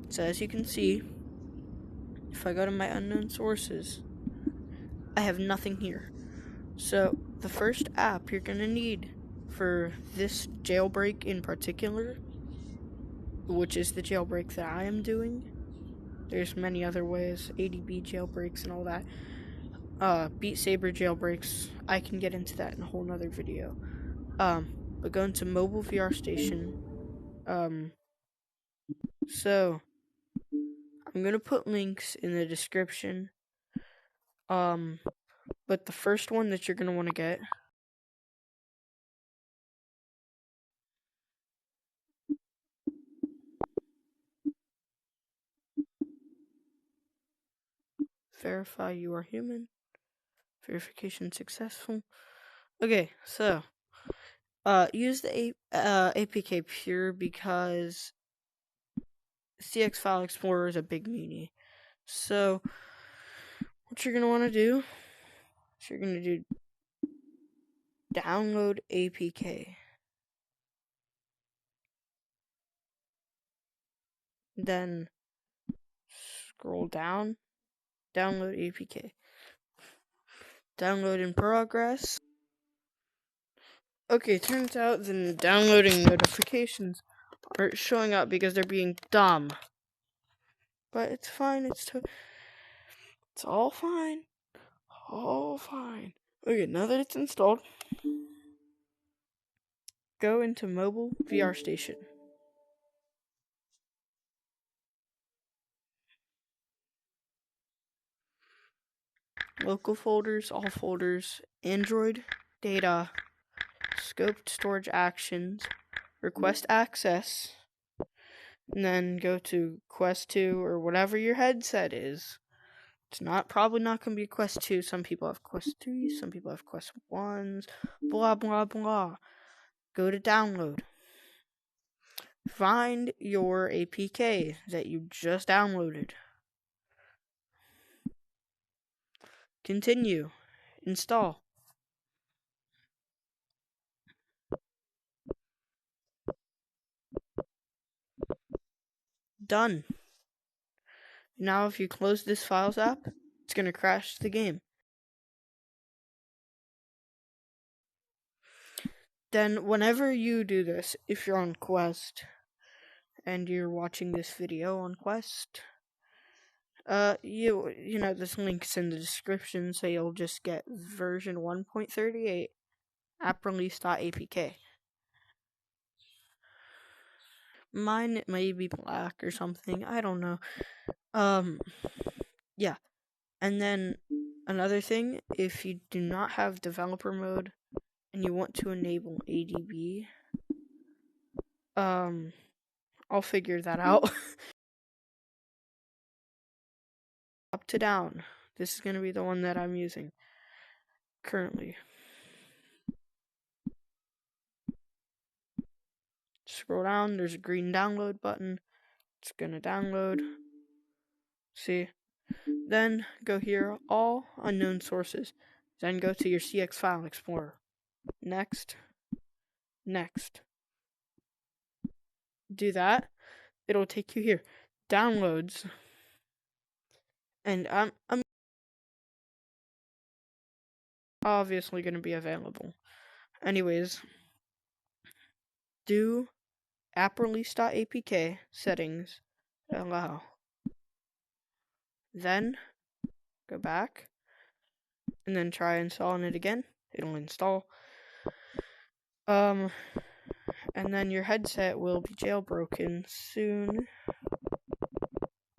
So as you can see, if I go to my unknown sources, I have nothing here. So the first app you're gonna need for this jailbreak in particular, which is the jailbreak that I am doing, there's many other ways, ADB jailbreaks and all that, Beat Saber jailbreaks, I can get into that in a whole nother video. But go into mobile VR station. So I'm gonna put links in the description. But the first one that you're gonna want to get verify you are human. Verification successful. Okay, so use the APK Pure because CX File Explorer is a big meanie. So what you're gonna want to do is you're gonna do download APK. Then scroll down, download APK. Download in progress. Okay, turns out the downloading notifications aren't showing up because they're being dumb. But it's fine, it's all fine. All fine. Okay, now that it's installed, go into mobile VR station. Local folders, all folders, Android, data, scoped storage actions, request access, and then go to Quest 2 or whatever your headset is. It's probably not going to be Quest 2. Some people have Quest 3, some people have Quest 1s, blah, blah, blah. Go to download. Find your APK that you just downloaded. Continue. Install. Done. Now if you close this Files app, it's going to crash the game. Then whenever you do this, if you're on Quest and you're watching this video on Quest, you know this link's in the description, so you'll just get version 1.38 apprelease.apk. Mine may be black or something, I don't know. Yeah. And then another thing, if you do not have developer mode and you want to enable ADB, I'll figure that out. Up to down. This is going to be the one that I'm using currently. Scroll down, there's a green download button. It's going to download. See? Then go here, all unknown sources. Then go to your CX File Explorer. Next. Next. Do that. It'll take you here. Downloads. And I'm obviously going to be available. Anyways, do apprelease.apk settings allow. Then go back and then try installing it again. It'll install. And then your headset will be jailbroken soon.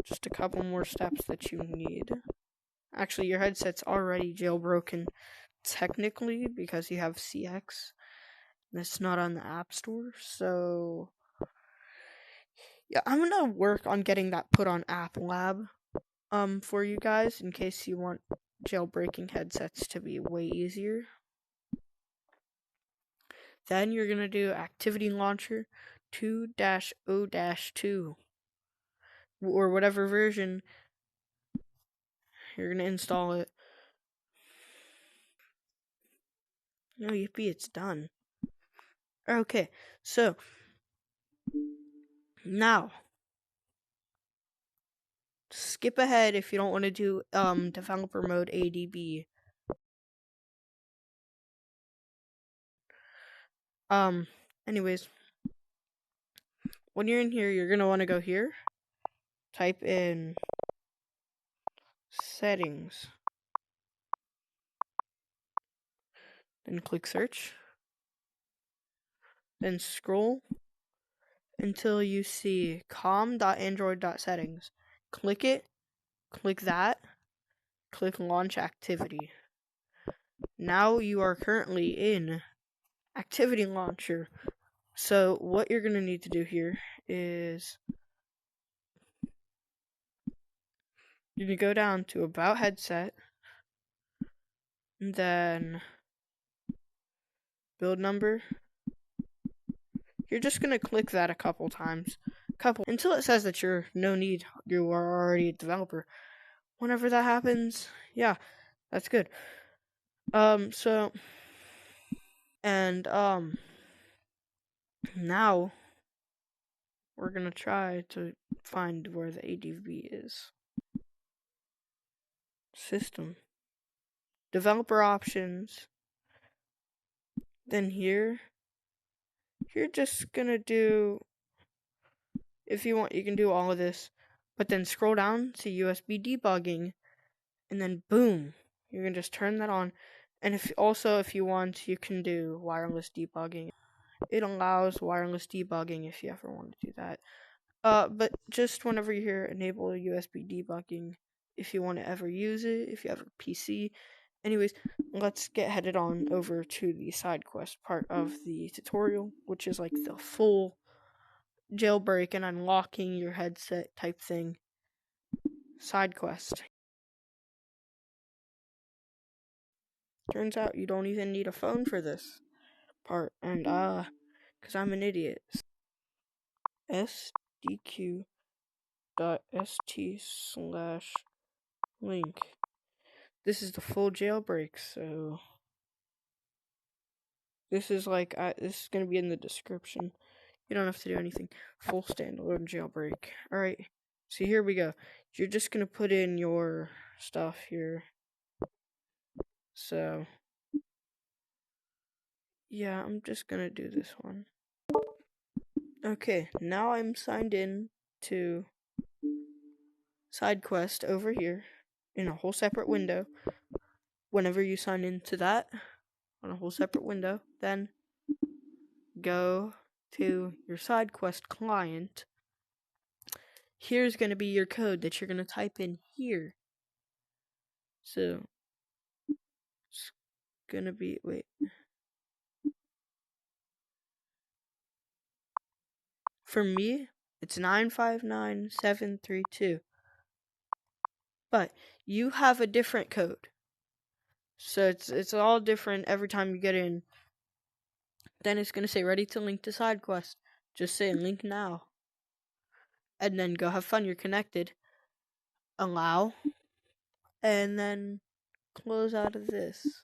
Just a couple more steps that you need. Actually, your headset's already jailbroken technically because you have CX. And it's not on the App Store, so yeah, I'm gonna work on getting that put on App Lab for you guys in case you want jailbreaking headsets to be way easier. Then you're gonna do Activity Launcher 2-0-2 or whatever version. You're gonna install it. Oh, yippee, it's done. Okay, so now skip ahead if you don't want to do developer mode ADB. Anyways, when you're in here, you're gonna want to go here, type in settings, then click search, then scroll until you see com.android.settings. Click it, click that, click launch activity. Now you are currently in activity launcher. So what you're going to need to do here is you're going to go down to about headset, and then build number. You're just going to click that a couple times, until it says that you are already a developer. Whenever that happens, yeah, that's good. Now we're gonna try to find where the ADB is. System. Developer options. Then here, you're just gonna do, if you want, you can do all of this, but then scroll down to USB debugging, and then boom, you can just turn that on. And if you want, you can do wireless debugging. It allows wireless debugging if you ever want to do that. But just whenever you hear enable USB debugging, if you want to ever use it, if you have a PC. Anyways, let's get headed on over to the SideQuest part of the tutorial, which is like the full jailbreak and unlocking your headset type thing. SideQuest. Turns out you don't even need a phone for this part, and cause I'm an idiot. sdq.st/link. This is the full jailbreak, so this is gonna be in the description. You don't have to do anything. Full standalone jailbreak. Alright, so here we go. You're just gonna put in your stuff here. So, yeah, I'm just gonna do this one. Okay, now I'm signed in to SideQuest over here in a whole separate window. Whenever you sign into that on a whole separate window, then go to your SideQuest client. Here's going to be your code that you're going to type in here. So, it's going to be, for me, it's 959732. But you have a different code. So it's all different every time you get in. Then it's going to say ready to link to SideQuest. Just say link now. And then go have fun, you're connected. Allow. And then close out of this.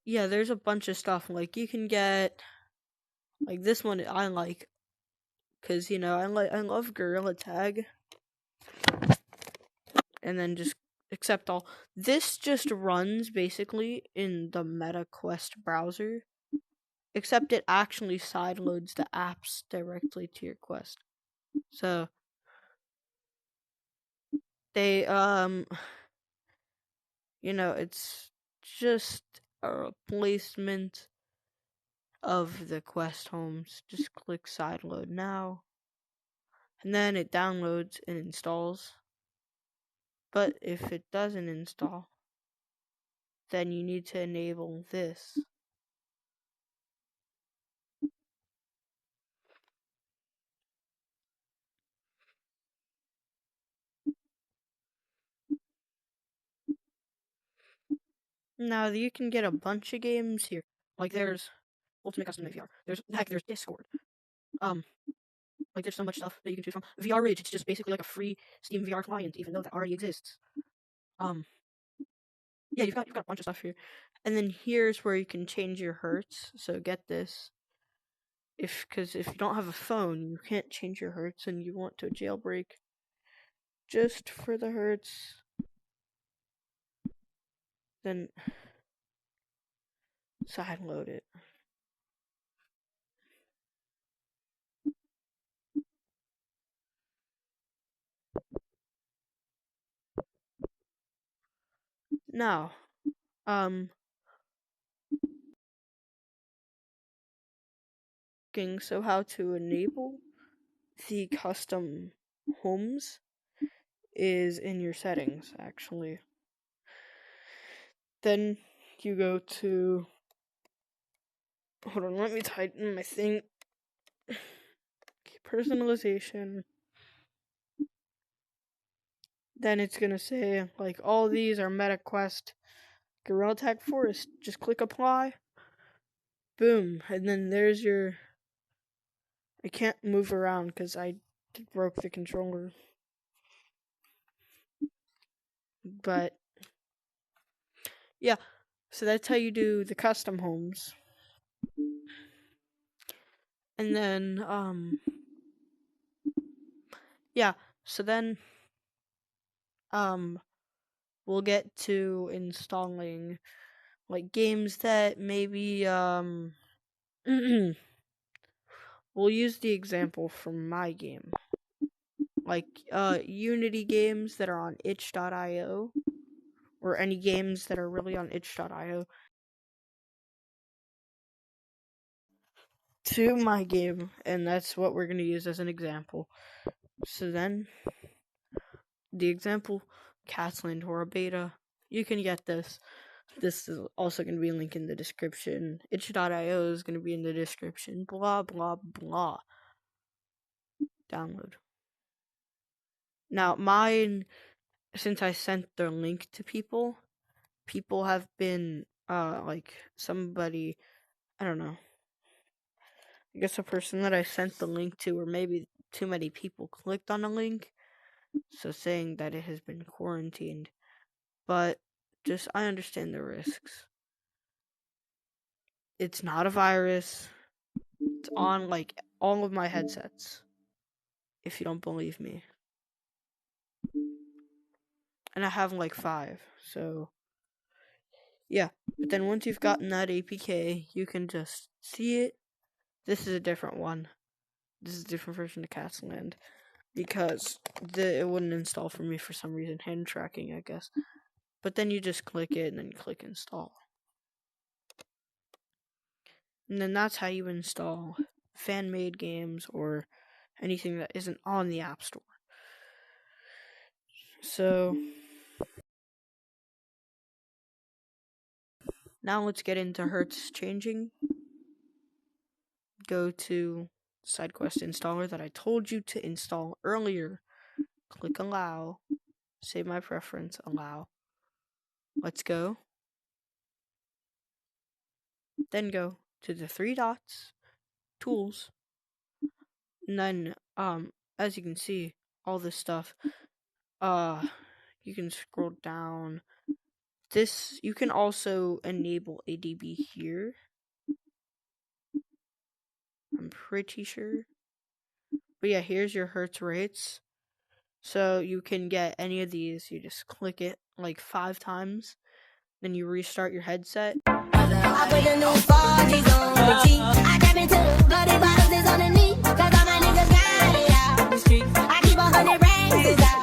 Yeah, there's a bunch of stuff. Like you can get, like this one I like, cause I love Gorilla Tag. And then just accept all. This just runs basically in the MetaQuest browser, except it actually sideloads the apps directly to your Quest. So they it's just a replacement of the Quest homes. Just click sideload now, and then it downloads and installs. But if it doesn't install, then you need to enable this. Now you can get a bunch of games here. Like there's Ultimate Custom VR. There's Discord. Like there's so much stuff that you can choose from. VR Ridge, it's just basically like a free Steam VR client, even though that already exists. Yeah, you've got a bunch of stuff here. And then here's where you can change your hertz. So get this. Because if you don't have a phone, you can't change your hertz and you want to jailbreak. just for the hertz. Then side load it. Now, so how to enable the custom homes is in your settings, actually. Then you go to, hold on, let me tighten my thing. Personalization. Then it's gonna say, like, all these are MetaQuest Gorilla Tag Forest. Just click apply. Boom. And then there's your, I can't move around because I broke the controller. But yeah, so that's how you do the custom homes. And then yeah, so then we'll get to installing like games that maybe we'll use the example from my game. Like Unity games that are on itch.io, or any games that are really on itch.io, to my game, and that's what we're going to use as an example. So then, the example, Catsland or a beta, you can get this. This is also going to be linked in the description. Itch.io is going to be in the description. Blah, blah, blah. Download. Now, mine, since I sent the link to people have been, like, somebody, I don't know, I guess a person that I sent the link to, or maybe too many people clicked on the link, so saying that it has been quarantined. But just, I understand the risks. It's not a virus. It's on, like, all of my headsets, if you don't believe me. And I have, like, 5, so yeah. But then once you've gotten that APK, you can just see it. This is a different one. This is a different version of Catsland, because it wouldn't install for me for some reason. Hand tracking, I guess. But then you just click it, and then click install. And then that's how you install fan-made games, or anything that isn't on the App Store. So now let's get into hertz changing. Go to SideQuest installer that I told you to install earlier. Click allow. Save my preference. Allow. Let's go. Then go to the 3 dots. Tools. And then, as you can see, all this stuff. You can scroll down. This, you can also enable ADB here. I'm pretty sure. But yeah, here's your hertz rates. So you can get any of these. You just click it like 5 times. Then you restart your headset. I put the new 4G's on the G. I tap into bloody bottles is on the knee. Cause all my niggas got it out the street. I keep 100 rings.